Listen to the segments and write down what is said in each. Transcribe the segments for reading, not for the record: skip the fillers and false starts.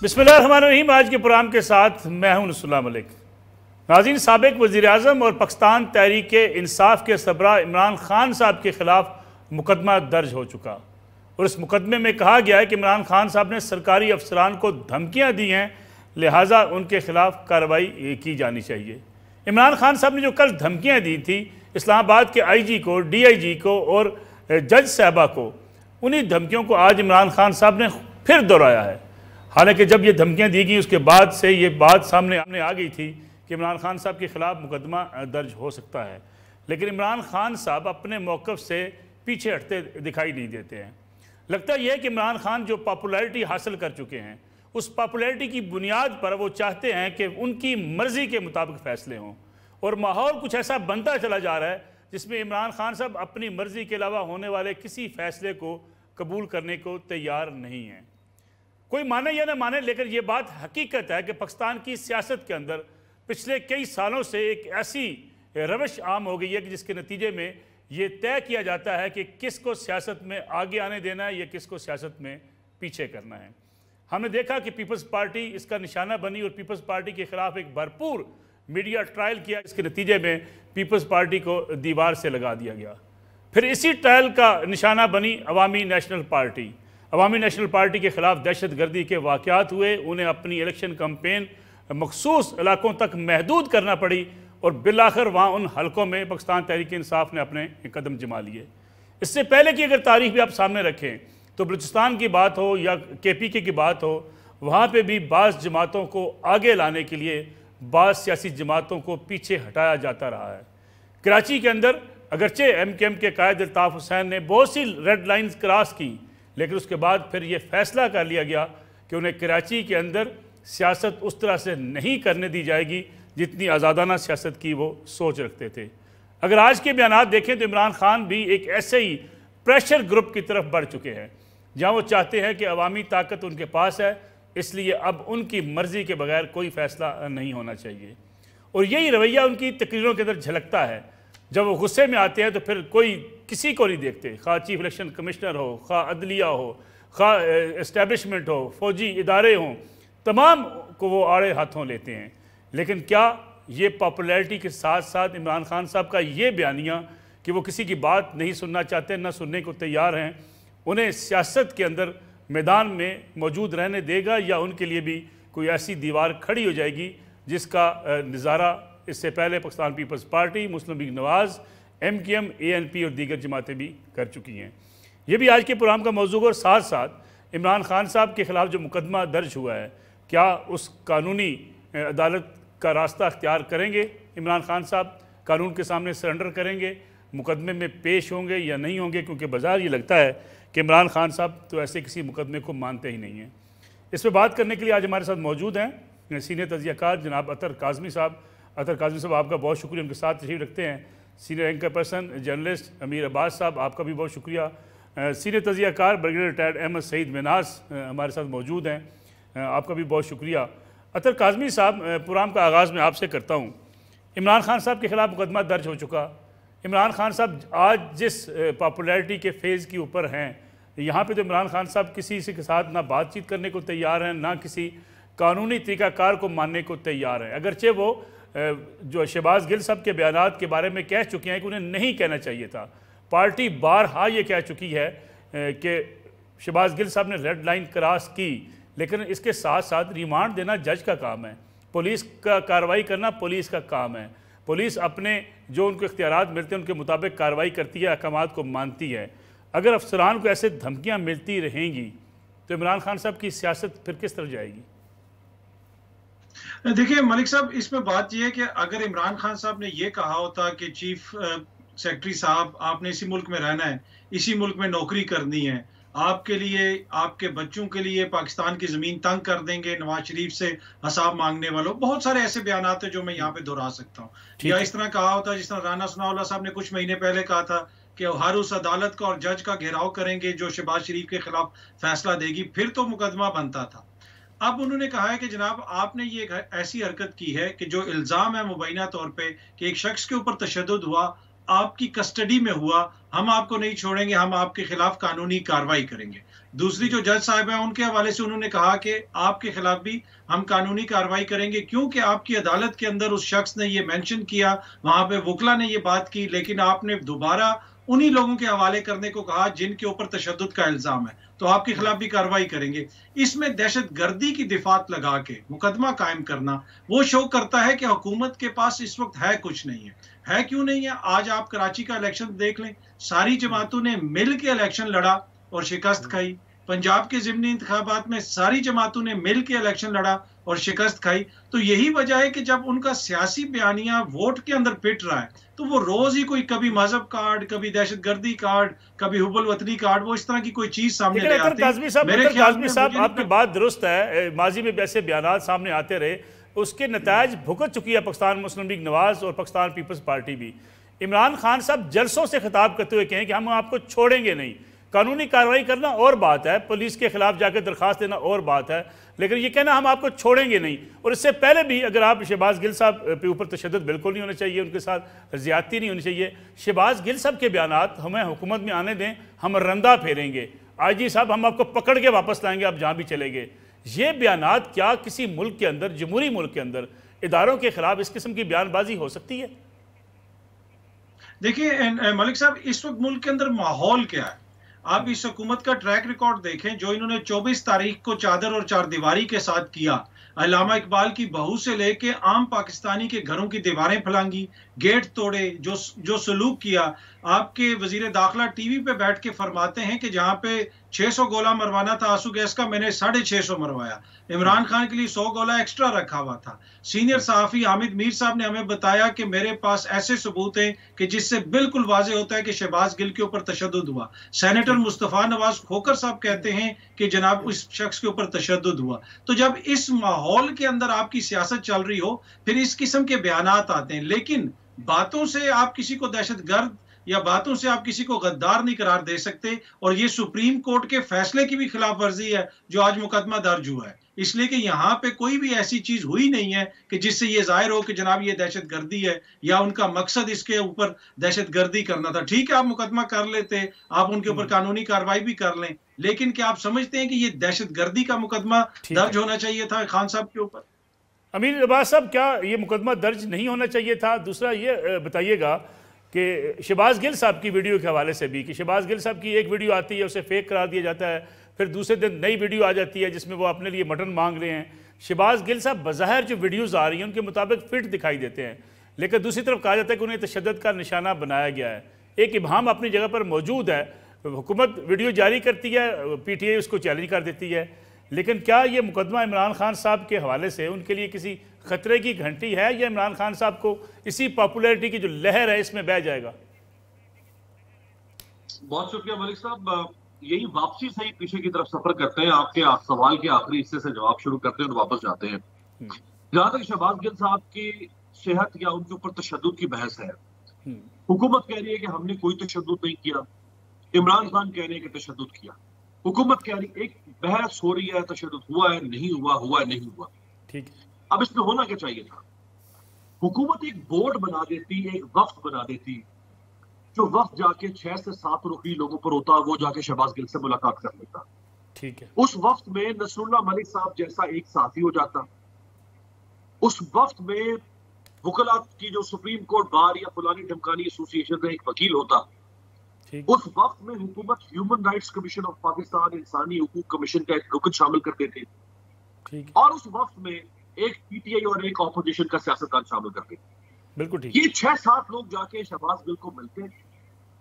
बिस्मिल्लाहिर्रहमानिर्रहीम। आज के प्रोग्राम के साथ मैं हूं नसरुल्लाह मलिक। नाज़रीन, साबिक़ वज़ीर-ए-आज़म और पाकिस्तान तहरीक-ए-इंसाफ के सरबराह इमरान खान साहब के ख़िलाफ़ मुकदमा दर्ज हो चुका और इस मुकदमे में कहा गया है कि इमरान खान साहब ने सरकारी अफसरान को धमकियाँ दी हैं, लिहाजा उनके ख़िलाफ़ कार्रवाई की जानी चाहिए। इमरान खान साहब ने जो कल धमकियाँ दी थी इस्लामाबाद के IG को, DIG को और जज साहबा को, उन्हीं धमकियों को आज इमरान खान साहब ने फिर दोहराया है। हालांकि जब ये धमकियां दी गई उसके बाद से ये बात सामने आ गई थी कि इमरान खान साहब के ख़िलाफ़ मुकदमा दर्ज हो सकता है, लेकिन इमरान खान साहब अपने मौक़िफ़ से पीछे हटते दिखाई नहीं देते हैं। लगता यह है कि इमरान खान जो पॉपुलैरिटी हासिल कर चुके हैं, उस पॉपुलैरिटी की बुनियाद पर वो चाहते हैं कि उनकी मर्ज़ी के मुताबिक फ़ैसले हों और माहौल कुछ ऐसा बनता चला जा रहा है जिसमें इमरान खान साहब अपनी मर्ज़ी के अलावा होने वाले किसी फ़ैसले को कबूल करने को तैयार नहीं हैं। कोई माने या ना माने, लेकिन ये बात हकीकत है कि पाकिस्तान की सियासत के अंदर पिछले कई सालों से एक ऐसी रवश आम हो गई है कि जिसके नतीजे में ये तय किया जाता है कि किसको सियासत में आगे आने देना है या किसको सियासत में पीछे करना है। हमने देखा कि पीपल्स पार्टी इसका निशाना बनी और पीपल्स पार्टी के ख़िलाफ़ एक भरपूर मीडिया ट्रायल किया। इसके नतीजे में पीपल्स पार्टी को दीवार से लगा दिया गया। फिर इसी ट्रायल का निशाना बनी अवामी नेशनल पार्टी। अवामी नेशनल पार्टी के ख़िलाफ़ दहशत गर्दी के वाक़यात हुए, उन्हें अपनी इलेक्शन कैंपेन मखसूस इलाकों तक महदूद करना पड़ी और बिलाखिर वहाँ उन हलकों में पाकिस्तान तहरीक इंसाफ ने अपने कदम जमा लिए। इससे पहले की अगर तारीख भी आप सामने रखें तो बलूचिस्तान की बात हो या KPK की बात हो, वहाँ पर भी बाज़ जमातों को आगे लाने के लिए बाज़ सियासी जमातों को पीछे हटाया जाता रहा है। कराची के अंदर अगरचे MKM के कायद अल्ताफ़ हुसैन ने बहुत सी रेड लाइन्स क्रॉस की, लेकिन उसके बाद फिर ये फ़ैसला कर लिया गया कि उन्हें कराची के अंदर सियासत उस तरह से नहीं करने दी जाएगी जितनी आज़ादाना सियासत की वो सोच रखते थे। अगर आज के बयानात देखें तो इमरान खान भी एक ऐसे ही प्रेशर ग्रुप की तरफ बढ़ चुके हैं जहाँ वो चाहते हैं कि अवामी ताकत उनके पास है, इसलिए अब उनकी मर्ज़ी के बगैर कोई फ़ैसला नहीं होना चाहिए। और यही रवैया उनकी तकरीरों के अंदर झलकता है। जब वो गुस्से में आते हैं तो फिर कोई किसी को नहीं देखते, खा चीफ इलेक्शन कमिश्नर हो, खा अदलिया हो, खा इस्टेब्लिशमेंट हो, फ़ौजी इदारे हों, तमाम को वो आड़े हाथों लेते हैं। लेकिन क्या ये पॉपुलैरिटी के साथ साथ इमरान खान साहब का ये बयानिया कि वो किसी की बात नहीं सुनना चाहते, ना सुनने को तैयार हैं, उन्हें सियासत के अंदर मैदान में मौजूद रहने देगा या उनके लिए भी कोई ऐसी दीवार खड़ी हो जाएगी जिसका नज़ारा इससे पहले पाकिस्तान पीपल्स पार्टी, मुस्लिम लीग नवाज़, MKM, ANP और दीगर जमातें भी कर चुकी हैं। ये भी आज के प्रोग्राम का मौजू और साथ साथ इमरान खान साहब के ख़िलाफ़ जो मुकदमा दर्ज हुआ है, क्या उस कानूनी अदालत का रास्ता अख्तियार करेंगे इमरान खान साहब, कानून के सामने सरेंडर करेंगे, मुकदमे में पेश होंगे या नहीं होंगे? क्योंकि बाज़ार ये लगता है कि इमरान खान साहब तो ऐसे किसी मुकदमे को मानते ही नहीं हैं। इस पर बात करने के लिए आज हमारे साथ मौजूद हैं सीनियर तजियाकार जनाब अतर काज़मी साहब। अतर काज़मी साहब, आपका बहुत शुक्रिया, उनके साथ तशरीफ़ रखते हैं। सीनियर एंकर पर्सन जर्नलिस्ट अमीर अब्बास साहब, आपका भी बहुत शुक्रिया। सीनियर तजियाकार ब्रिगेडियर रिटायर्ड अहमद सईद मिनास हमारे साथ मौजूद हैं, आपका भी बहुत शुक्रिया। अतर काज़मी साहब, प्रोग्राम का आगाज़ मैं आपसे करता हूँ। इमरान खान साहब के ख़िलाफ़ मुकदमा दर्ज हो चुका। इमरान खान साहब आज जिस पॉपुलैरिटी के फेज़ के ऊपर हैं, यहाँ पे तो इमरान खान साहब किसी से के साथ ना बातचीत करने को तैयार हैं, ना किसी कानूनी तरीक़ाकार को मानने को तैयार हैं। अगरचे वो जो शहबाज गिल साहब के बयानात के बारे में कह चुके हैं कि उन्हें नहीं कहना चाहिए था। पार्टी बारहा ये कह चुकी है कि शहबाज गिल साहब ने रेड लाइन क्रॉस की, लेकिन इसके साथ साथ रिमांड देना जज का काम है, पुलिस का कार्रवाई करना पुलिस का काम है। पुलिस अपने जो उनको इख्तियारात मिलते हैं उनके मुताबिक कार्रवाई करती है, अहकामात को मानती है। अगर अफसरान को ऐसे धमकियाँ मिलती रहेंगी तो इमरान खान साहब की सियासत फिर किस तरफ जाएगी? देखिए मलिक साहब, इसमें बात यह है कि अगर इमरान खान साहब ने यह कहा होता कि चीफ सेक्रेटरी साहब, आपने इसी मुल्क में रहना है, इसी मुल्क में नौकरी करनी है, आपके लिए, आपके बच्चों के लिए पाकिस्तान की ज़मीन तंग कर देंगे, नवाज शरीफ से हिसाब मांगने वालों, बहुत सारे ऐसे बयानात हैं जो मैं यहाँ पे दोहरा सकता हूँ। या इस तरह कहा होता जिस तरह राना सनाउल्लाह साहब ने कुछ महीने पहले कहा था कि हर उस अदालत का और जज का घेराव करेंगे जो शहबाज शरीफ के खिलाफ फैसला देगी, फिर तो मुकदमा बनता था। अब उन्होंने कहा है कि जनाब आपने ये ऐसी हरकत की है कि जो इल्ज़ाम है मुबैना तौर पे कि एक शख्स के ऊपर तशद्दुद हुआ, आपकी कस्टडी में हुआ, हम आपको नहीं छोड़ेंगे, हम आपके खिलाफ कानूनी कार्रवाई करेंगे। दूसरी जो जज साहब हैं उनके हवाले से उन्होंने कहा कि आपके खिलाफ भी हम कानूनी कार्रवाई करेंगे, क्योंकि आपकी अदालत के अंदर उस शख्स ने ये मेंशन किया, वहां पे वकला ने ये बात की, लेकिन आपने दोबारा उन्हीं लोगों के हवाले करने को कहा जिनके ऊपर तशद्दुद का इल्जाम है, तो आपके खिलाफ भी कार्रवाई करेंगे। इसमें दहशत गर्दी की दिफात लगा के मुकदमा कायम करना वो शो करता है कि हुकूमत के पास इस वक्त है कुछ नहीं है क्यों नहीं है? आज आप कराची का इलेक्शन देख लें, सारी जमातों ने मिल के इलेक्शन लड़ा और शिकस्त खाई। पंजाब के ज़िमनी इंतखाबात में सारी जमातों ने मिल के इलेक्शन लड़ा और शिकस्त खाई। तो यही वजह है कि जब उनका सियासी बयानिया वोट के अंदर पिट रहा है, तो वो रोज ही कोई कभी मजहब कार्ड, कभी दहशतगर्दी कार्ड, कभी हुब्बुल वतनी कार्ड, वो इस तरह की कोई चीज सामने ले आते हैं। मेरे ख्याल में आपकी बात दुरुस्त है, माजी में ऐसे बयान सामने आते रहे, उसके नतायज भुगत चुकी है पाकिस्तान मुस्लिम लीग नवाज और पाकिस्तान पीपल्स पार्टी भी। इमरान खान साहब जलसों से खिताब करते हुए कहें कि हम आपको छोड़ेंगे नहीं। कानूनी कार्रवाई करना और बात है, पुलिस के खिलाफ जाकर दरखास्त देना और बात है, लेकिन ये कहना हम आपको छोड़ेंगे नहीं। और इससे पहले भी अगर आप शहबाज गिल साहब के ऊपर तशद्दुद बिल्कुल नहीं होना चाहिए, उनके साथ ज़्यादती नहीं होनी चाहिए। शहबाज गिल साहब के बयानात हमें हुकूमत में आने दें, हम रंदा फेरेंगे, आईजी साहब हम आपको पकड़ के वापस लाएंगे, आप जहाँ भी चले गए। ये बयानात क्या किसी मुल्क के अंदर, जमहूरी मुल्क के अंदर इदारों के खिलाफ इस किस्म की बयानबाजी हो सकती है? देखिए मलिक साहब, इस वक्त मुल्क के अंदर माहौल क्या है? आप इस हुकूमत का ट्रैक रिकॉर्ड देखें, जो इन्होंने 24 तारीख को चादर और चारदीवारी के साथ किया, अल्लामा इकबाल की बहू से लेके आम पाकिस्तानी के घरों की दीवारें फलांगी, गेट तोड़े, जो सलूक किया। आपके वजीर दाखिला टीवी पे बैठ के फरमाते हैं कि जहां पे 600 गोला मरवाना था आंसू गैस का, मैंने 650 मरवाया। इमरान खान के लिए 100 गोला एक्स्ट्रा रखा हुआ था। सीनियर सहाफी हामिद मीर साहब ने हमें बताया कि मेरे पास ऐसे सबूत हैं कि जिससे बिल्कुल वाजे होता है कि शहबाज गिल के ऊपर तशद्दुद हुआ। सेनेटर मुस्तफा नवाज खोकर साहब कहते हैं कि जनाब उस शख्स के ऊपर तशद्दुद हुआ। तो जब इस माहौल के अंदर आपकी सियासत चल रही हो, फिर इस किस्म के बयानात आते हैं। लेकिन बातों से आप किसी को दहशतगर्द या बातों से आप किसी को गद्दार नहीं करार दे सकते। और ये सुप्रीम कोर्ट के फैसले की भी खिलाफ वर्जी है जो आज मुकदमा दर्ज हुआ है, इसलिए कि यहाँ पे कोई भी ऐसी चीज हुई नहीं है कि जिससे ये जाहिर हो कि जनाब ये दहशतगर्दी है या उनका मकसद इसके ऊपर दहशतगर्दी करना था। ठीक है, आप मुकदमा कर लेते, आप उनके ऊपर कानूनी कार्रवाई भी कर लें, लेकिन क्या आप समझते हैं कि ये दहशतगर्दी का मुकदमा दर्ज होना चाहिए था खान साहब के ऊपर? अमीर अब्बास साहब, क्या ये मुकदमा दर्ज नहीं होना चाहिए था? दूसरा ये बताइएगा कि शहबाज गिल साहब की वीडियो के हवाले से भी, कि शहबाज गिल साहब की एक वीडियो आती है, उसे फेक करार दिया जाता है, फिर दूसरे दिन नई वीडियो आ जाती है जिसमें वो अपने लिए मटन मांग रहे हैं। शहबाज गिल साहब बज़ाहिर जो वीडियोज़ आ रही हैं उनके मुताबिक फिट दिखाई देते हैं, लेकिन दूसरी तरफ कहा जाता है कि उन्हें तशद्दुद का निशाना बनाया गया है। एक इबहाम अपनी जगह पर मौजूद है, हुकूमत वीडियो जारी करती है, PTI उसको चैलेंज कर देती है, लेकिन क्या ये मुकदमा इमरान खान साहब के हवाले से उनके लिए किसी खतरे की घंटी है, या इमरान खान साहब को इसी पॉपुलैरिटी की जो लहर है इसमें बह जाएगा? बहुत शुक्रिया मलिक साहब, यही वापसी से ही पीछे की तरफ सफर करते हैं। आपके सवाल के आखिरी हिस्से से जवाब शुरू करते हैं और वापस जाते हैं। जहां तक शहबाज गिल साहब की सेहत या उनके ऊपर तशद्दुद की बहस है, हुकूमत कह रही है कि हमने कोई तशद्दुद नहीं किया, इमरान खान कह रहे हैं कि तशद्दुद किया। हुकूमत कह रही, एक बहस हो रही है, तशद्दुद हुआ है नहीं हुआ, हुआ है नहीं हुआ। ठीक, अब इसमें होना क्या चाहिए था? हुकूमत एक बोर्ड बना देती, एक वफ्द बना देती, जो वक्त जाके 6 से 7 रुपये लोगों पर होता, वो जाके शहबाज गिल से मुलाकात कर लेता। ठीक है, उस वक्त में नसरुल्लाह मलिक साहब जैसा एक साथी हो जाता। उस वक्त में वकला की जो सुप्रीम कोर्ट बार या फलानी ढमकानी एसोसिएशन का एक वकील होता। उस वक्त में हुकूमत human rights commission of Pakistan, इंसानी हुकूक कमीशन का एक रुकन शामिल कर देते, और उस वक्त में एक PTI और एक ऑपोजिशन का सियासतदान शामिल कर देते। बिल्कुल ठीक। ये 6-7 लोग जाके शहबाज गिल को मिलते,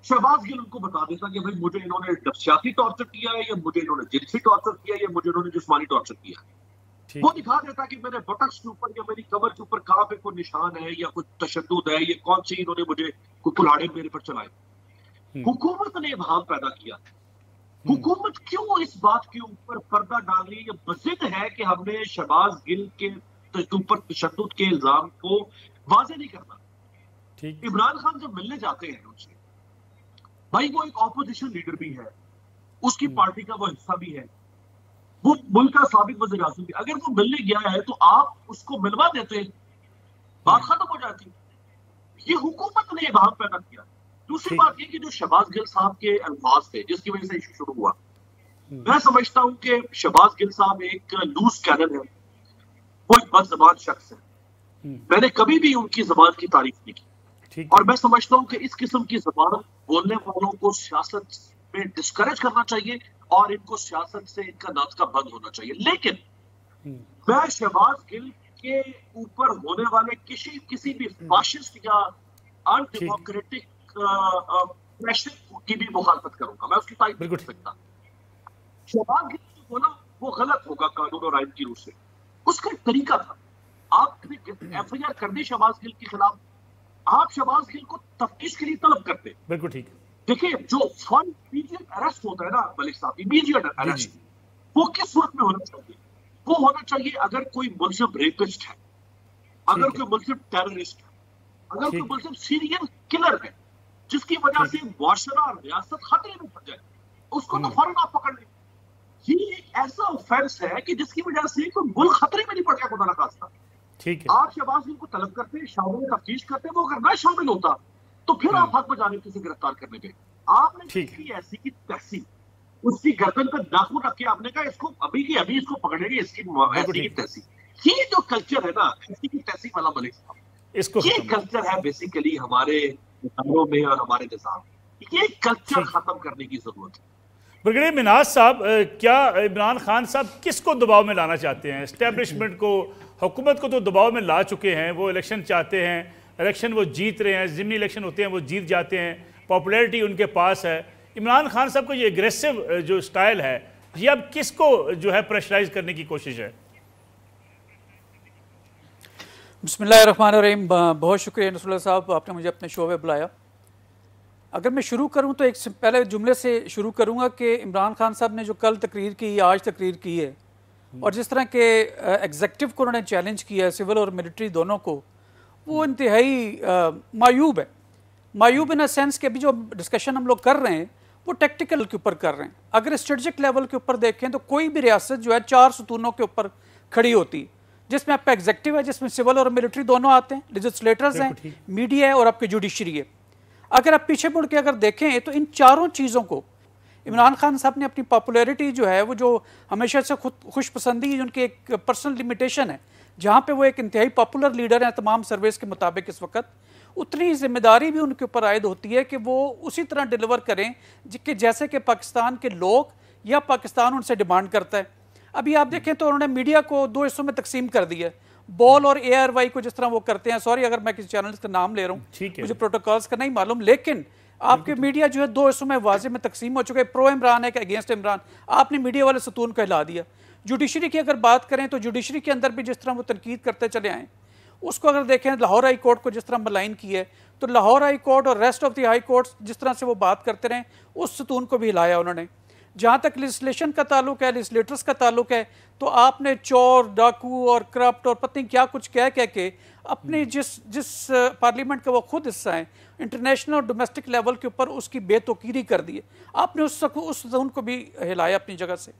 शहबाज गिल उनको बता देता कि भाई मुझे इन्होंने नफ्सियाती टॉर्चर किया है, या मुझे इन्होंने जिनसी टॉर्चर किया है, या मुझे इन्होंने जिस्मानी टॉर्चर किया है। वो दिखा देता कि मेरे बटक्स के ऊपर या मेरी कमर के ऊपर कहाँ पे कोई निशान है या कुछ तशद्दुद है, ये कौन सी इन्होंने मुझे कोई कुल्हाड़े मेरे पर चलाए। हुकूमत ने भाव पैदा किया। हुकूमत क्यों इस बात के ऊपर पर्दा डाल रही है? ये बजिद है कि हमने शहबाज गिल के ऊपर तशद्दुद के इल्जाम को वाज़ेह नहीं करना। इमरान खान जब मिलने जाते हैं उनसे, भाई वो एक ऑपोजिशन लीडर भी है, उसकी पार्टी का वो हिस्सा भी है, वो मुल्क का साबिक वज़ीर आज़म भी। अगर वो मिलने गया है तो आप उसको मिलवा देते, बात खत्म हो जाती। ये हुकूमत ने इबाहम पैदा किया। दूसरी बात ये कि जो शहबाज गिल साहब के अल्फाज थे जिसकी वजह से इशू शुरू हुआ, मैं समझता हूं कि शहबाज गिल साहब एक लूज कैनन है, वो एक बदज़बान शख्स है। मैंने कभी भी उनकी जबान की तारीफ नहीं की, और मैं समझता हूं कि इस किस्म की जबान बोलने वालों को सियासत में डिस्करेज करना चाहिए और इनको सियासत से इनका नाता बंद होना चाहिए। लेकिन मैं शहबाज गिल के ऊपर होने वाले किसी भी फाशिस्ट या अनडेमोक्रेटिक प्रेशर की भी मुखालफत करूंगा, मैं उसकी तारीफ नहीं कर सकता। शहबाज गिल जो बोला वो गलत होगा कानून और आइन की रूह से, उसका एक तरीका था। आपने एफआईआर कर दी शहबाज गिल के खिलाफ, आप शहबाज गिल को तफ्तीश के लिए तलब करते। बिल्कुल ठीक। देखिए, जो फन इमीडिएट अरेस्ट होता है ना मलिक साहब, इमीडिएट अरेस्ट, वो किस सूरत में होना चाहिए? वो होना चाहिए अगर कोई मुल्ज़िम रेपिस्ट है, अगर कोई मुल्ज़िम टेररिस्ट है, अगर कोई मुल्ज़िम सीरियल किलर है जिसकी वजह से मुआशरा और रियासत खतरे में पड़ जाए, उसको तो फौरन आप पकड़ लें। ये एक ऐसा ऑफेंस है कि जिसकी वजह से कोई मुल्क खतरे में नहीं पड़ गया, खुदा ना खास्ता। ठीक है, आप शहबाज गिल को तलब करते, शामिल तफ्तीश करते, वो अगर ना शामिल होता तो फिर आप हक बजाने किसी गिरफ्तार करने पे। आपने ऐसी की तैसी उसकी गर्दन पर नाखून रख के आपने कहा इसको अभी की अभी इसको पकड़ेंगे, इसकी ऐसी की तैसी। ये जो कल्चर है ना, ऐसी की तैसी वाला मलिक साहब, इसको ये कल्चर है बेसिकली हमारे इदारों में और हमारे निज़ाम, ये कल्चर खत्म करने की जरूरत है। ब्रिगेडियर मिन्हाज साहब, क्या इमरान खान साहब किसको दबाव में लाना चाहते हैं? एस्टेब्लिशमेंट को, हुकूमत को तो दबाव में ला चुके हैं, वो इलेक्शन चाहते हैं, इलेक्शन वो जीत रहे हैं, ज़िमनी इलेक्शन होते हैं वो जीत जाते हैं, पॉपुलैरिटी उनके पास है। इमरान खान साहब का ये एग्रेसिव जो स्टाइल है, ये अब किसको जो है प्रेशराइज करने की कोशिश है? बिस्मिल्लाहिर्रहमानिर्रहीम। बहुत शुक्रिया नसरुल्लाह साहब, आपने मुझे अपने शो में बुलाया। अगर मैं शुरू करूं तो एक पहले जुमले से शुरू करूंगा कि इमरान खान साहब ने जो कल तकरीर की, आज तकरीर की है, और जिस तरह के एग्जेक्टिव को उन्होंने चैलेंज किया है, सिविल और मिलिट्री दोनों को, वो इंतहाई मायूब है। मायूब इन अ सेंस कि अभी जो डिस्कशन हम लोग कर रहे हैं वो टेक्टिकल के ऊपर कर रहे हैं। अगर स्ट्रेटजिक लेवल के ऊपर देखें तो कोई भी रियासत जो है 4 सतूनों के ऊपर खड़ी होती है, जिसमें आपका एग्जेक्टिव है, जिसमें सिविल और मिलिट्री दोनों आते हैं, लेजिस्लेटर्स हैं, मीडिया है और आपकी जुडिशरी है। अगर आप पीछे मुड़ के अगर देखें तो इन चारों चीज़ों को इमरान खान साहब ने अपनी पॉपुलैरिटी जो है, वो जो हमेशा से खुशपसंदी उनकी एक पर्सनल लिमिटेशन है, जहाँ पे वो एक इंतहाई पॉपुलर लीडर हैं तमाम सर्वेस के मुताबिक इस वक्त, उतनी जिम्मेदारी भी उनके ऊपर आयद होती है कि वो उसी तरह डिलीवर करें कि जैसे कि पाकिस्तान के लोग या पाकिस्तान उनसे डिमांड करता है। अभी आप देखें तो उन्होंने मीडिया को 2 हिस्सों में तकसीम कर दिया है। बॉल और ARY को जिस तरह वो करते हैं, सॉरी अगर मैं किसी चैनल का नाम ले रहा हूँ, मुझे प्रोटोकॉल्स का नहीं मालूम, लेकिन आपके मीडिया जो है 2 हिस्सों में वाजे में तकसीम हो चुके हैं, प्रो इमरान है कि अगेंस्ट इमरान। आपने मीडिया वाले सतून को हिला दिया। जुडिशरी की अगर बात करें तो जुडिशरी के अंदर भी जिस तरह वो तनकीद करते चले आए, उसको अगर देखें लाहौर हाई कोर्ट को जिस तरह मलाइन की है, तो लाहौर हाई कोर्ट और rest of the high court जिस तरह से वो बात करते रहे, उस सतून को भी हिलाया उन्होंने। जहाँ तक लेजिस्लेशन का ताल्लुक है, लेजिस्लेटर्स का ताल्लुक है, तो आपने चोर, डाकू और करप्ट और पता नहीं क्या कुछ कह के अपने जिस पार्लियामेंट का वो खुद हिस्सा है, इंटरनेशनल और डोमेस्टिक लेवल के ऊपर उसकी बेतौकीरी कर दी है। आपने उस सतून को भी हिलाया अपनी जगह से।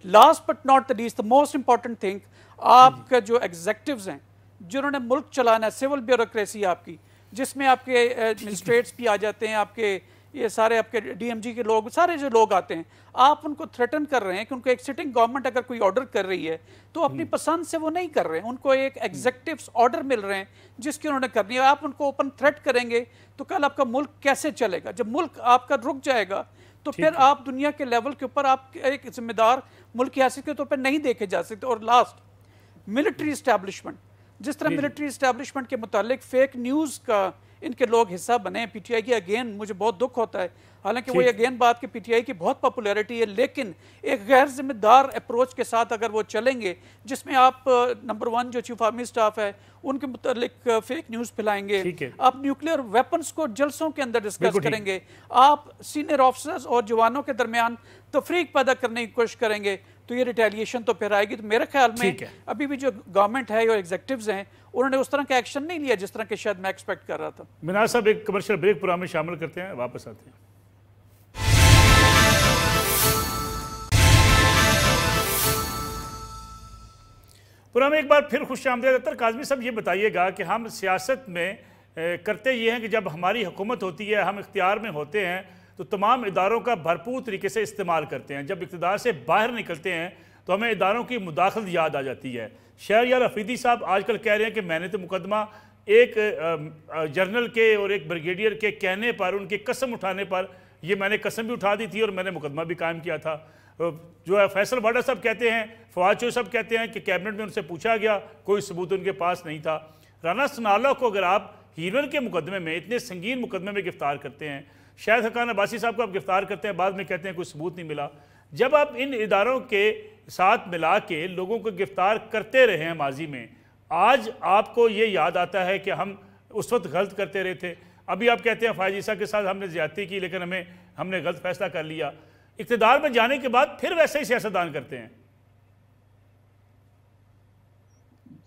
Last but not the least, the most important thing, आपका जो एग्जेक्टिव्स हैं जिन्होंने मुल्क चलाना है, सिविल ब्यूरोक्रेसी आपकी, जिसमें आपके एडमिनिस्ट्रेट्स भी आ जाते हैं, आपके ये सारे आपके DMG के लोग, सारे जो लोग आते हैं, आप उनको थ्रेटन कर रहे हैं कि उनको एक सिटिंग गवर्नमेंट अगर कोई ऑर्डर कर रही है तो अपनी पसंद से वो नहीं कर रहे हैं, उनको एक एग्जेक्टिव ऑर्डर मिल रहे हैं जिसकी उन्होंने करनी है। आप उनको ओपन थ्रेट करेंगे तो कल आपका मुल्क कैसे चलेगा? जब मुल्क आपका रुक जाएगा तो फिर आप दुनिया के लेवल के ऊपर आप एक जिम्मेदार मुल्क की हैसियत के तौर पर नहीं देखे जा सकते। और लास्ट, मिलिट्री इस्टेब्लिशमेंट, जिस तरह मिलिट्री इस्टेब्लिशमेंट के मुतालिक फेक न्यूज़ का इनके लोग हिस्सा बने हैं, PTI की, अगेन मुझे बहुत दुख होता है, हालांकि वो अगेन बात कि PTI की बहुत पॉपुलैरिटी है, लेकिन एक गैर जिम्मेदार अप्रोच के साथ अगर वो चलेंगे, जिसमें आप नंबर 1 जो चीफ आर्मी स्टाफ है उनके मुतालिक फेक न्यूज़ फैलाएंगे, आप न्यूक्लियर वेपन्स को जलसों के अंदर डिस्कस करेंगे, आप सीनियर ऑफिसर्स और जवानों के दरमियान तफरीक पैदा करने की कोशिश करेंगे, तो ये रिटेलिएशन तो फिर आएगी। तो मेरे ख्याल में अभी भी जो गवर्नमेंट है, जो एग्जेक्टिव्स हैं, उन्होंने उस तरह का एक्शन नहीं लिया जिस तरह के शायद मैं एक्सपेक्ट कर रहा था। मिन्हाज साहब, एक कमर्शियल ब्रेक प्रोग्राम में शामिल करते हैं, वापस आते हैं। प्रोग्राम में एक बार फिर खुशामदीद। अख्तर काज़मी साहब, ये बताइएगा कि हम सियासत में करते ये हैं कि जब हमारी हुकूमत होती है, हम इख्तियार में होते हैं, तो तमाम इदारों का भरपूर तरीके से इस्तेमाल करते हैं। जब इक़्तिदार से बाहर निकलते हैं तो हमें इदारों की मुदाखलत याद आ जाती है। शहरयार अफरीदी साहब आजकल कह रहे हैं कि मैंने तो मुकदमा एक जनरल के और एक ब्रिगेडियर के कहने पर, उनकी कसम उठाने पर, ये मैंने कसम भी उठा दी थी और मैंने मुकदमा भी कायम किया था। जो है फैसल वाडा साहब कहते हैं, फवाद चौधरी साहब कहते हैं कि कैबिनेट में उनसे पूछा गया, कोई सबूत उनके पास नहीं था। राना सनाउल्लाह को अगर आप हीरन के मुकदमे में, इतने संगीन मुकदमे में गिरफ्तार करते हैं, शाहिद हक्कान अब्बासी साहब को आप गिरफ्तार करते हैं, बाद में कहते हैं कोई सबूत नहीं मिला। जब आप इन इदारों के साथ मिला के लोगों को गिरफ्तार करते रहे हैं माजी में, आज आपको ये याद आता है कि हम उस वक्त गलत करते रहे थे। अभी आप कहते हैं फ़ायज़ ईसा के साथ हमने ज़्यादती की लेकिन हमने गलत फैसला कर लिया। इक़्तिदार में जाने के बाद फिर वैसे ही सियासतदान करते हैं।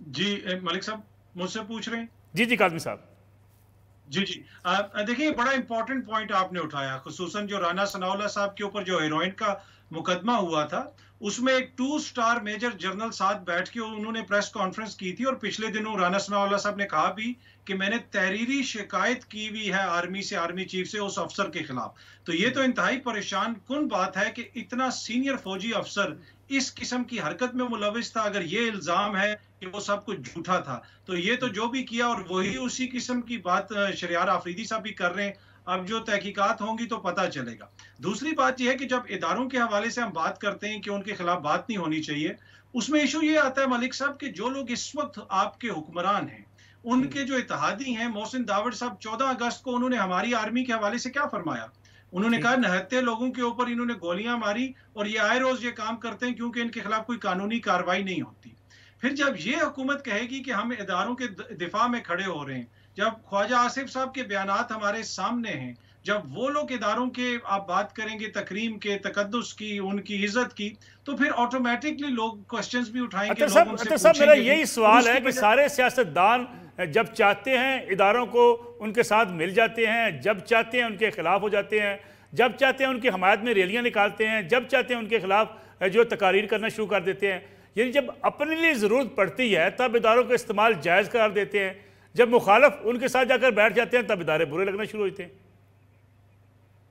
जी मलिक साहब मुझसे पूछ रहे हैं? जी काज़मी साहब। जी देखिए, बड़ा इंपॉर्टेंट पॉइंट आपने उठाया, खुसूसन जो राना सनाउल्लाह साहब के ऊपर जो हेरोइन का मुकदमा हुआ था, उसमें एक 2 स्टार मेजर जनरल साथ बैठ के उन्होंने प्रेस कॉन्फ्रेंस की थी और पिछले दिनों राना सनाउल्लाह साहब ने कहा भी कि मैंने तहरीरी शिकायत की हुई है आर्मी से, आर्मी चीफ से, उस अफसर के खिलाफ। तो ये तो इंतहाई परेशान कुन बात है कि इतना सीनियर फौजी अफसर इस किस्म की हरकत में मुलविस था। अगर ये इल्जाम है कि वो सब कुछ झूठा था, तो ये तो जो भी किया, और वही उसी किस्म की बात शहरयार आफरीदी साहब भी कर रहे हैं। अब जो तहकीकात होंगी तो पता चलेगा। दूसरी बात यह है कि जब इदारों के हवाले से हम बात करते हैं कि उनके खिलाफ बात नहीं होनी चाहिए, उसमें इशू ये आता है मलिक साहब कि जो लोग इस वक्त आपके हुक्मरान हैं, उनके जो इत्तेहादी हैं, मोहसिन दावड़ साहब 14 अगस्त को उन्होंने हमारी आर्मी के हवाले से क्या फरमाया? उन्होंने कहा 69 लोगों के ऊपर इन्होंने गोलियां मारी और ये आए रोज ये काम करते हैं क्योंकि इनके खिलाफ कोई कानूनी कार्रवाई नहीं होती। फिर जब ये हुकूमत कहेगी कि हम इदारों के दिफा में खड़े हो रहे हैं, जब ख्वाजा आसिफ साहब के बयानात हमारे सामने हैं, जब वो लोग इदारों के आप बात करेंगे तकरीम के, तकद्दुस की, उनकी इज्जत की, तो फिर ऑटोमेटिकली लोग क्वेश्चंस भी उठाएंगे। सब मेरा यही सवाल है कि सारे सियासतदान जब चाहते हैं इदारों को उनके साथ मिल जाते हैं, जब चाहते हैं उनके खिलाफ हो जाते हैं, जब चाहते हैं उनकी हमायत में रैलियां निकालते हैं, जब चाहते हैं उनके खिलाफ जो तकारीर करना शुरू कर देते हैं। यानी जब अपने लिए ज़रूरत पड़ती है तब इदारों का इस्तेमाल जायज़ करार देते हैं, जब मुखालफ उनके साथ जाकर बैठ जाते हैं तब इदारे बुरे लगना शुरू होते हैं।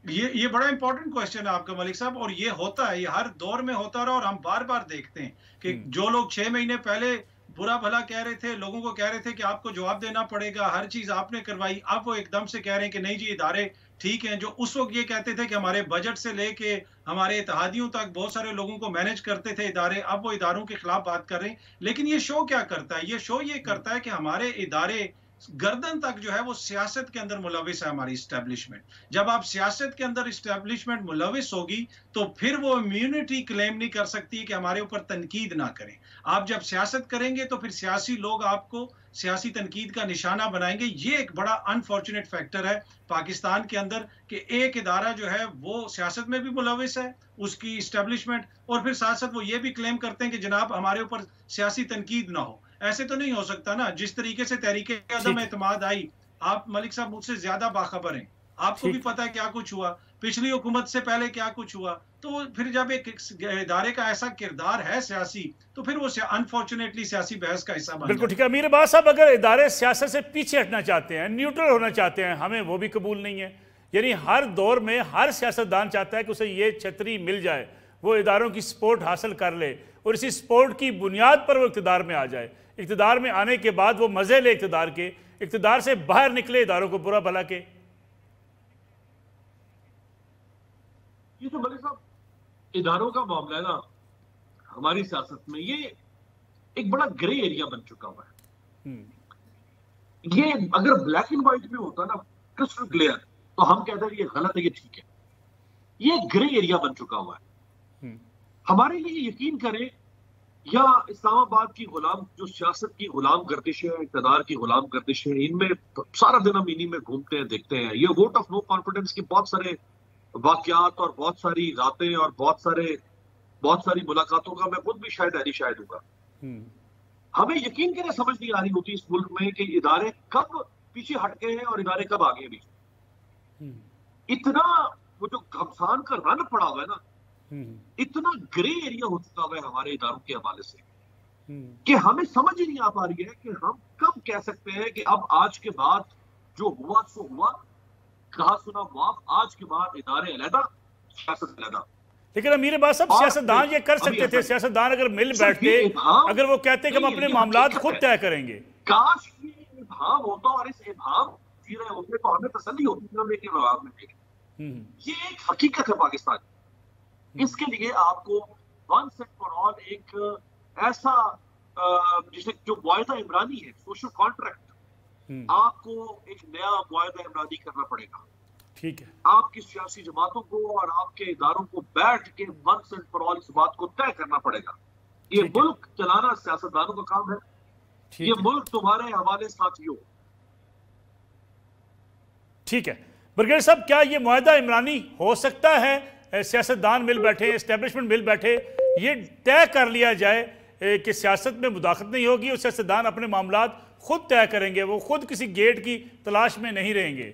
ये बड़ा इंपॉर्टेंट क्वेश्चन है आपका मलिक साहब, और ये होता है, ये हर दौर में होता रहा, और हम बार बार देखते हैं कि जो लोग 6 महीने पहले बुरा भला कह रहे थे, लोगों को कह रहे थे कि आपको जवाब देना पड़ेगा, हर चीज आपने करवाई, अब वो एकदम से कह रहे हैं कि नहीं जी इदारे ठीक हैं। जो उस वक्त ये कहते थे कि हमारे बजट से लेके हमारे इत्तेहादियों तक बहुत सारे लोगों को मैनेज करते थे इदारे, अब वो इदारों के खिलाफ बात कर रहे हैं। लेकिन ये शो क्या करता है? ये शो ये करता है कि हमारे इदारे गर्दन तक जो है वो सियासत के अंदर मुलविस है, हमारी इस्टेब्लिशमेंट। जब आप सियासत के अंदर इस्टेब्लिशमेंट मुलविस होगी तो फिर वो इम्यूनिटी क्लेम नहीं कर सकती कि हमारे ऊपर तनकीद ना करें। आप जब सियासत करेंगे तो फिर सियासी लोग आपको सियासी तनकीद का निशाना बनाएंगे। ये एक बड़ा अनफॉर्चुनेट फैक्टर है पाकिस्तान के अंदर कि एक इदारा जो है वो सियासत में भी मुलविस है, उसकी इस्टेब्लिशमेंट, और फिर साथ साथ वो ये भी क्लेम करते हैं कि जनाब हमारे ऊपर सियासी तनकीद ना हो। ऐसे तो नहीं हो सकता ना। जिस तरीके से तहरीके अदम एतमाद आई, आप मलिक साहब मुझसे ज्यादा बाखबर हैं, आपको भी पता है क्या कुछ हुआ, पिछली हुकूमत से पहले क्या कुछ हुआ। तो फिर जब एक इदारे का ऐसा किरदार है सियासी, तो फिर वो अनफॉर्चुनेटली सियासी बहस का हिस्सा बन। बिल्कुल ठीक है अमीर अब्बास साहब, अगर इदारे सियासत से पीछे हटना चाहते हैं, न्यूट्रल होना चाहते हैं, हमें वो भी कबूल नहीं है। यानी हर दौर में हर सियासतदान चाहता है कि उसे ये छतरी मिल जाए, वो इदारों की सपोर्ट हासिल कर ले और इसी सपोर्ट की बुनियाद पर वो इक़्तिदार में आ जाए। इक़्तिदार में आने के बाद वो मजे ले इक़्तिदार के, इक़्तिदार से बाहर निकले इदारों को बुरा भला के। ये तो मलिक साहब इदारों का मामला है ना, हमारी सियासत में ये एक बड़ा ग्रे एरिया बन चुका हुआ है। ये अगर ब्लैक एंड व्हाइट में होता ना, क्रिस्टल क्लियर, तो हम कहते हैं ये गलत है, ये ठीक है। ये ग्रे एरिया बन चुका हुआ है। हमारे लिए यकीन करें या इस्लामाबाद की गुलाम जो सियासत की गुलाम गर्दिश है, इक़्तिदार की गुलाम गर्दिश है, इनमें सारा दिन हम इन्हीं में घूमते हैं, देखते हैं। ये वोट ऑफ नो कॉन्फिडेंस के बहुत सारे वाकयात और बहुत सारी रातें और बहुत सारी मुलाकातों का मैं खुद भी शायद हूँगा। हमें यकीन करें समझ नहीं आ रही होती इस मुल्क में कि इदारे कब पीछे हट गए हैं और इदारे कब आगे भी। इतना वो जो घमसान का रन पड़ा हुआ है ना, इतना ग्रे एरिया हो चुका हुआ है हमारे इदारों के हवाले से कि हमें समझ ही नहीं आ पा रही है कि हम कब कह सकते हैं कि अब आज के बाद जो हुआ सो हुआ, कहा सुना माफ, आज के बाद इदारे अलहदा, सियासत अलहदा। लेकिन अमीर अब्बास साहब, सियासतदान ये कर सकते थे, सियासतदान अगर मिल बैठते, अगर वो कहते कि हम अपने मामलात खुद तय करेंगे। काश ये इबाम होता और इस इबाम जी रहे होते तो हमें तसल्ली होती कि हम एक इबाम में थे। ये एक हकीकत है पाकिस्तान। इसके लिए आपको वंस एंड फॉर ऑल एक ऐसा जिसे जो मुआहदा इमरानी है, सोशल कॉन्ट्रैक्ट, आपको एक नया मुआहदा इमरानी करना पड़ेगा। ठीक है, आपकी सियासी जमातों को और आपके इदारों को बैठ के वंस एंड फॉर ऑल इस बात को तय करना पड़ेगा। ये मुल्क चलाना सियासतदानों का काम है, ये मुल्क तुम्हारे हवाले साथियों। ठीक है ब्रिगेडियर साहब, क्या ये मुआहदा इमरानी हो सकता है? सियासतदान मिल बैठे, एस्टेब्लिशमेंट मिल बैठे, ये तय कर लिया जाए कि सियासत में मुदाखलत नहीं होगी और सियासतदान अपने मामलात खुद तय करेंगे, वो खुद किसी गेट की तलाश में नहीं रहेंगे।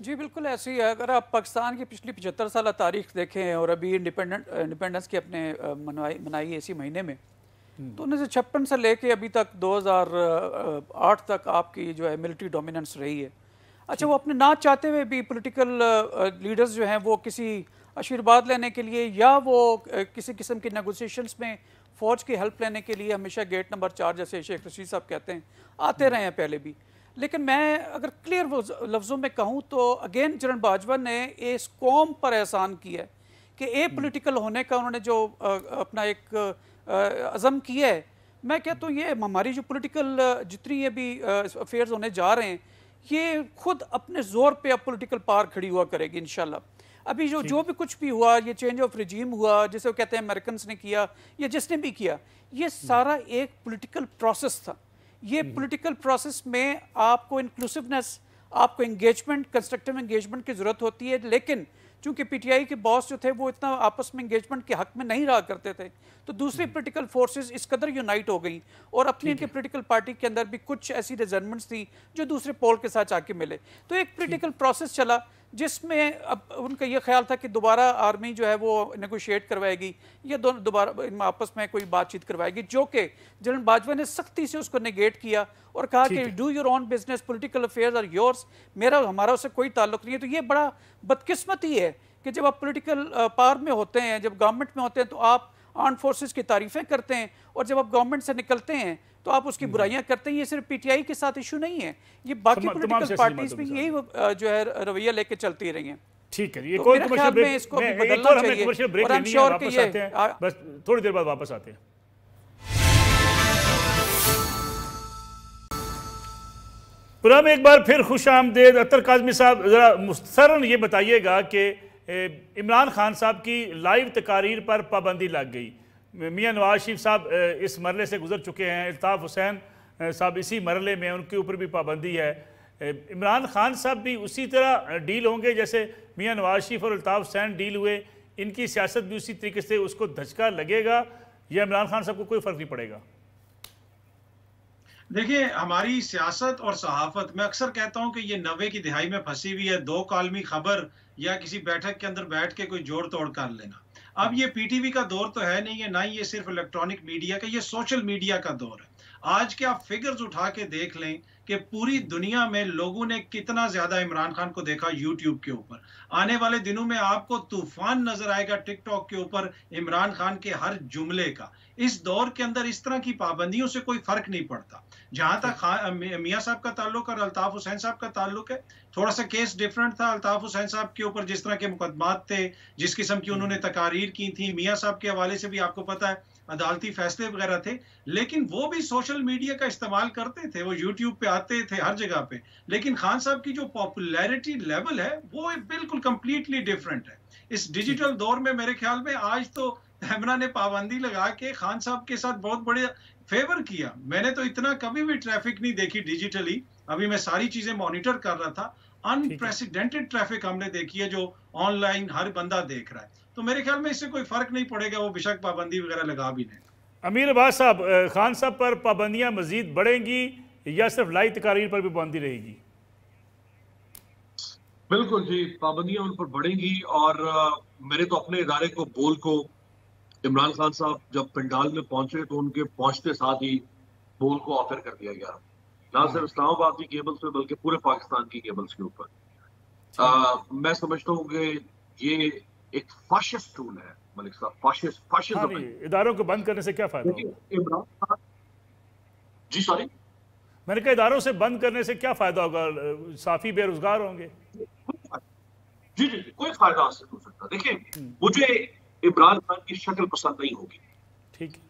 जी बिल्कुल ऐसे ही है। अगर आप पाकिस्तान की पिछली 75 साल तारीख देखें और अभी इंडिपेंडेंस की अपने मनाई इसी महीने में, तो 1956 से लेके अभी तक 2008 तक आपकी जो है मिलिट्री डोमिनेंस रही है। अच्छा, वो अपने ना चाहते हुए भी पॉलिटिकल लीडर्स जो हैं वो किसी आशीर्वाद लेने के लिए या वो किसी किस्म की नेगोशिएशंस में फ़ौज की हेल्प लेने के लिए हमेशा गेट नंबर 4 जैसे शेख रशीद साहब कहते हैं आते रहे हैं पहले भी। लेकिन मैं अगर क्लियर लफ्ज़ों में कहूँ तो अगेन जनरल बाजवा ने इस कौम पर एहसान किया है कि ए पॉलिटिकल होने का उन्होंने जो अपना एक अज़म किया है। मैं कहता हूँ ये हमारी जो पॉलिटिकल जितनी ये भी अफेयर्स होने जा रहे हैं, ये खुद अपने ज़ोर पे अब पॉलिटिकल पार खड़ी हुआ करेगी इंशाल्लाह। अभी जो भी कुछ भी हुआ, ये चेंज ऑफ रिजीम हुआ जिसे वो कहते हैं अमेरिकन ने किया या जिसने भी किया, ये सारा एक पॉलिटिकल प्रोसेस था। ये पॉलिटिकल प्रोसेस में आपको इंक्लूसिवनेस, आपको एंगेजमेंट, कंस्ट्रक्टिव एंगेजमेंट की ज़रूरत होती है। लेकिन चूंकि पीटीआई के बॉस जो थे वो इतना आपस में एंगेजमेंट के हक में नहीं रहा करते थे, तो दूसरी पॉलिटिकल फोर्सेस इस कदर यूनाइट हो गई और अपनी इनके पॉलिटिकल पार्टी के अंदर भी कुछ ऐसी रिजर्वमेंट्स थी जो दूसरे पोल के साथ आके मिले। तो एक पॉलिटिकल प्रोसेस चला जिसमें अब उनका ये ख्याल था कि दोबारा आर्मी जो है वो नेगोशिएट करवाएगी या दोनों दोबारा आपस में कोई बातचीत करवाएगी, जो कि जनरल बाजवा ने सख्ती से उसको नेगेट किया और कहा कि do your own business, political affairs are yours, हमारा उससे कोई ताल्लुक नहीं है। तो ये बड़ा बदकिस्मती है कि जब आप पॉलिटिकल पावर में होते हैं, जब गवर्नमेंट में होते हैं तो आप आर्म फोर्सेस की तारीफें करते हैं और जब आप गवर्नमेंट से निकलते हैं तो आप उसकी बुराइयां करते हैं। ये सिर्फ पीटीआई के साथ इशू नहीं है, ये बाकी पॉलिटिकल पार्टीज भी यही जो है रवैया लेके चलती रही हैं। ठीक है, ये तो कोई मेरे ख्याल में इसको भी बदलना चाहिए और आई एम श्योर कि ये बस थोड़ी देर बाद वापस आते हैं। प्रोग्राम एक बार फिर खुश आमदेद। अतर काज़मी साहब, ज़रा मुख्तसरन ये बताइएगा कि इमरान खान साहब की लाइव तकारीर पर पाबंदी लग गई। मियाँ नवाज शरीफ साहब इस मरले से गुजर चुके हैं, अल्ताफ़ हुसैन साहब इसी मरले में, उनके ऊपर भी पाबंदी है। इमरान खान साहब भी उसी तरह डील होंगे जैसे मियाँ नवाज शरीफ और अल्ताफ़ हुसैन डील हुए, इनकी सियासत भी उसी तरीके से उसको धचका लगेगा या इमरान खान साहब को कोई फ़र्क नहीं पड़ेगा? देखिए, हमारी सियासत और सहाफत, मैं अक्सर कहता हूं कि ये 90 की दिहाई में फंसी हुई है, 2 कॉलमी खबर या किसी बैठक के अंदर बैठ के कोई जोड़ तोड़ कर लेना। अब ये पीटीवी का दौर तो है नहीं है, ना ही ये सिर्फ इलेक्ट्रॉनिक मीडिया का, ये सोशल मीडिया का दौर है। आज के आप फिगर्स उठा के देख लें कि पूरी दुनिया में लोगों ने कितना ज्यादा इमरान खान को देखा यूट्यूब के ऊपर। आने वाले दिनों में आपको तूफान नजर आएगा टिकटॉक के ऊपर इमरान खान के हर जुमले का। इस दौर के अंदर इस तरह की पाबंदियों से कोई फर्क नहीं पड़ता। जहां तक मियां साहब का ताल्लुक और अल्ताफ हुसैन साहब का ताल्लुक है, थोड़ा सा केस डिफरेंट था। अल्ताफ हुसैन साहब के ऊपर जिस तरह के मुकदमात थे, जिस किस्म की उन्होंने तकारीर की थी, मियां साहब के हवाले से भी आपको पता है अदालती फैसले वगैरह थे, लेकिन वो भी सोशल मीडिया का इस्तेमाल करते थे, वो यूट्यूब पे आते थे हर जगह पे। लेकिन खान साहब की जो पॉपुलैरिटी लेवल है वो बिल्कुल कंप्लीटली डिफरेंट है। इस डिजिटल दौर में मेरे ख्याल में आज तो इमरान ने पाबंदी लगा के खान साहब के साथ बहुत बड़े फेवर किया। मैंने तो इतना कभी भी ट्रैफिक नहीं देखी डिजिटली, अभी मैं सारी चीजें मॉनिटर कर रहा था। अनप्रेसिडेंटेड ट्रैफिक हमने देखी है जो ऑनलाइन हर बंदा देख रहा है। तो मेरे ख्याल में इससे कोई फर्क नहीं पड़ेगा, वो बेशक पाबंदी वगैरह लगा भी नहीं। अमीर अब्बास साहब, खान साहब पर पाबंदियां मजीद बढ़ेंगी या सिर्फ लाइव तकारीर पर भी पाबंदी रहेगी? बिल्कुल जी, पाबंदियां उन पर बढ़ेंगी। और मेरे तो अपने इदारे को बोल को इमरान खान साहब जब पंडाल में पहुंचे तो उनके पहुंचते साथ ही बोल को ऑफर कर दिया गया ना सिर्फ इस्लामाबाद की केबल्स पे बल्कि पूरे पाकिस्तान की केबल्स के ऊपर। मैं समझता हूँ कि ये एक फाशिस्ट टूल है मलिक साहब, फाशिज्म। इदारों को बंद करने से क्या फायदा होगा? इमरान खान जी सॉरी मैंने कहा इदारों से बंद करने से क्या फायदा होगा? साफी बेरोजगार होंगे। जी जी कोई फायदा हासिल हो सकता। देखिए मुझे इमरान खान की शक्ल पसंद नहीं होगी, ठीक है,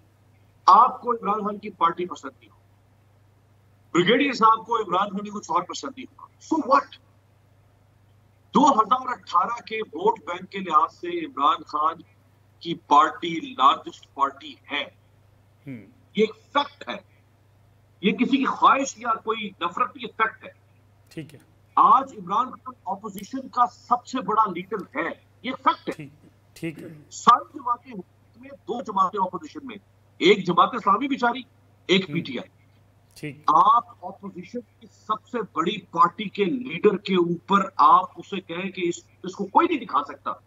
आपको इमरान खान की पार्टी पसंद नहीं होगी, ब्रिगेडियर साहब को इमरान खान की कुछ और पसंद नहीं होगा, सो व्हाट? 2018 के वोट बैंक के लिहाज से इमरान खान की पार्टी लार्जेस्ट पार्टी है, ये एक फैक्ट है, ये किसी की ख्वाहिश या कोई नफरत की फैक्ट है, ठीक है। आज इमरान खान ऑपोजिशन का सबसे बड़ा लीडर है, ये फैक्ट है, ठीक है। सारी जमातें में 2 जमातें ऑपोजिशन में, एक जमात इस्लामी बिचारी, एक पीटीआई, ठीक। आप ऑपोजिशन की सबसे बड़ी पार्टी के लीडर के ऊपर आप उसे कहें कि इसको कोई नहीं दिखा सकता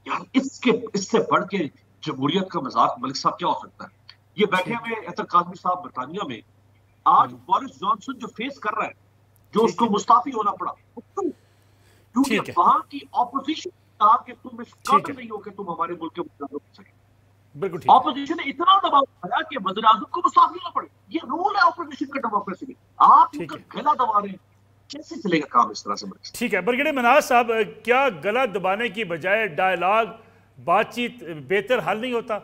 यार, इससे बढ़ के जमहूरियत का मजाक मलिक साहब क्या हो सकता है? ये बैठे हुए अतर काज़मी साहब बरतानिया में, आज बोरिस जॉनसन जो फेस कर रहा है, जो उसको मुस्ताफी होना पड़ा, क्योंकि वहां की ऑपोजिशन कहा कि तुम इस काबिल नहीं हो कि तुम हमारे मुल्क के मुद्दों को सके। बिल्कुल ऑपोजिशन ने इतना दबाव बनाया कि वज़ीर आज़म को मुस्ताफी होना पड़े। ये रूल है ऑपोजिशन का, डेमोक्रेसी में। आप उनका गला दबा रहे हैं, कैसे चलेगा काम इस तरह से? ठीक है ब्रिगेडियर मनाज साहब, क्या गला दबाने की बजाय डायलॉग, बातचीत बेहतर हल नहीं होता?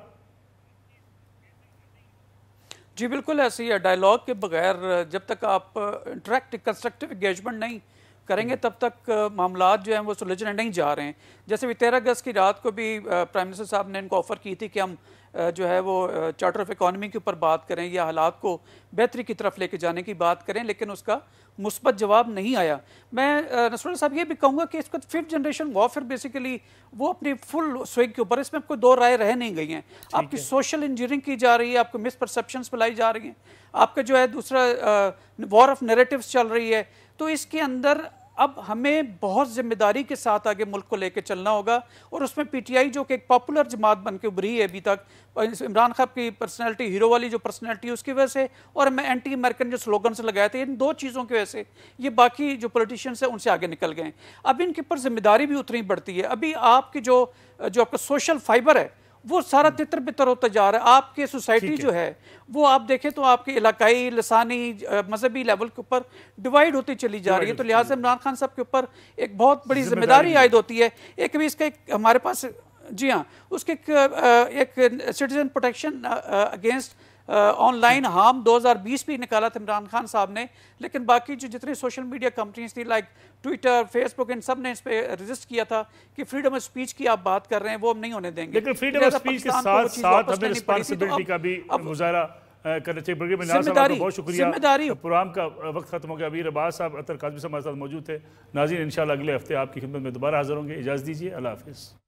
जी बिल्कुल ऐसे ही है। डायलॉग के बगैर जब तक आप इंटरेक्टिव कंस्ट्रक्टिव एंगेजमेंट नहीं करेंगे तब तक मामलात जो हैं वो सुलझने नहीं जा रहे हैं। जैसे 13 अगस्त की रात को भी प्राइम मिनिस्टर साहब ने इनको ऑफ़र की थी कि हम जो है वो चार्टर ऑफ इकॉनमी के ऊपर बात करें या हालात को बेहतरी की तरफ लेके जाने की बात करें, लेकिन उसका मुस्बत जवाब नहीं आया। मैं नसरुल्लाह साहब ये भी कहूँगा कि इसका 5th जनरेशन वॉरफेयर बेसिकली वो अपनी फुल स्विंग के ऊपर, इसमें कोई 2 राय रह नहीं गई हैं। आपकी सोशल इंजीनियरिंग की जा रही है, आपको मिसपरसेप्शंस फैलाई जा रही हैं, आपका जो है दूसरा वॉर ऑफ नैरेटिव्स चल रही है। तो इसके अंदर अब हमें बहुत जिम्मेदारी के साथ आगे मुल्क को लेकर चलना होगा। और उसमें पीटीआई जो कि एक पॉपुलर जमात बन के उभरी है अभी तक, इमरान खान की पर्सनैलिटी, हीरो वाली जो पर्सनैलिटी है उसकी वजह से, और मैं एंटी अमेरिकन जो स्लोगन्स लगाए थे, इन 2 चीज़ों की वजह से ये बाकी जो पॉलिटिशियंस हैं उनसे आगे निकल गए। अब इनके ऊपर जिम्मेदारी भी उतनी बढ़ती है। अभी आपकी जो आपका सोशल फाइबर है वो सारा तितर बितर होता जा रहा है। आपके सोसाइटी जो है वो आप देखें तो आपके इलाकाई, लसानी, मजहबी लेवल के ऊपर डिवाइड होती चली जा रही है। तो लिहाजा इमरान खान साहब के ऊपर एक बहुत बड़ी जिम्मेदारी आयद होती है। एक भी इसका एक हमारे पास, जी हाँ, उसके एक citizen protection against online harm 2020 भी निकाला था इमरान खान साहब ने, लेकिन बाकी जो जितनी सोशल मीडिया कंपनीज थी लाइक ट्विटर, फेसबुक, इन सब ने इस पे रजिस्ट किया था कि फ्रीडम ऑफ स्पीच की आप बात कर रहे हैं वो हम नहीं होने देंगे। लेकिन फ्रीडम ऑफ स्पीच के साथ साथ हमें रिस्पांसिबिलिटी का भी मुजाहरा करना चाहिए। बहुत शुक्रिया। प्रोग्राम का वक्त खत्म हो गया। अमीर अब्बास साहब, अतर काज़मी साहब हमारे साथ मौजूद थे। नाज़रीन इंशाल्लाह अगले हफ्ते आपकी खिदमत में दोबारा हाजिर होंगे। इजाज़त दीजिए, अल्लाह हाफ़िज़।